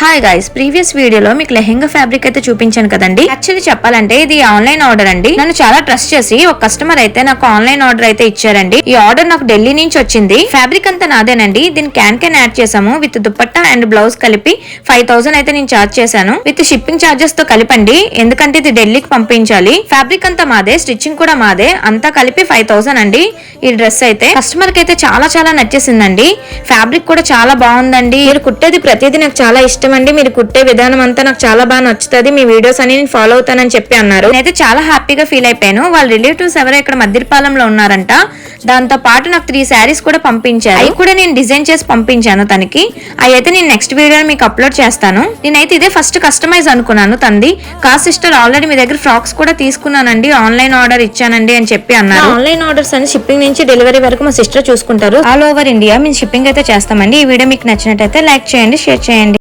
Hi guys, previous వీడియోలో మీకు lehenga fabric అయితే చూపించాను కదండి. యాక్చువల్లీ చెప్పాలంటే ఇది ఆన్లైన్ ఆర్డర్ అండి. నన్ను చాలా ట్రస్ట్ చేసి ఒక కస్టమర్ అయితే నాకు ఆన్లైన్ ఆర్డర్ అయితే ఇచ్చారండి. ఈ ఆర్డర్ నాకు ఢిల్లీ నుంచి వచ్చింది. ఫ్యాబ్రిక్ అంతా నాదేనండి. దీని క్యాన్ యాడ్ చేసాము విత్ దుపట్టా అండ్ బ్లౌజ్ కలిపి 5000 అయితే నేను చార్జ్ చేశాను. విత్ షిప్పింగ్ చార్జెస్ తో కలిపండి, ఎందుకంటే ఇది ఢిల్లీకి పంపించాలి. ఫ్యాబ్రిక్ అంతా మాదే, స్టిచ్చింగ్ కూడా మాదే, అంతా కలిపి 5000 అండి. ఈ డ్రెస్ అయితే కస్టమర్ కి అయితే చాలా నచ్చేసిందండి. ఫ్యాబ్రిక్ కూడా చాలా బాగుందండి. మీరు కుట్టేది ప్రతిదీ నాకు చాలా ఇష్టం అండి. మీరు కుట్టే విధానం అంతా నాకు చాలా బాగా నచ్చుతుంది. మీ వీడియోస్ అని నేను ఫాలో అవుతానని చెప్పి అన్నారు. నేనైతే చాలా హ్యాపీగా ఫీల్ అయిపోయాను. వాళ్ళ రిలేటివ్స్ ఎవరో ఇక్కడ మద్దిరపాలెంలో ఉన్నారంట. దాంతో పాటు నాకు 3 శారీస్ కూడా పంపించారు. అవి కూడా నేను డిజైన్ చేసి పంపించాను తనకి. అవి అయితే నేను నెక్స్ట్ వీడియోలో మీకు అప్లోడ్ చేస్తాను. నేనైతే ఇదే ఫస్ట్ కస్టమైజ్ అనుకున్నాను తంది. సిస్టర్ ఆల్రెడీ మీ దగ్గర ఫ్రాక్స్ కూడా తీసుకున్నానండి, ఆన్లైన్ ఆర్డర్ ఇచ్చానండి అని చెప్పి అన్నారు. ఆన్లైన్ ఆర్డర్స్ అని షిప్పింగ్ నుంచి డెలివరీ వరకు మా సిస్టర్ చూసుకుంటారు. ఆల్ ఓవర్ ఇండియా మేము షిప్పింగ్ అయితే చేస్తామండి. ఈ వీడియో మీకు నచ్చినట్టయితే లైక్ చేయండి, షేర్ చేయండి.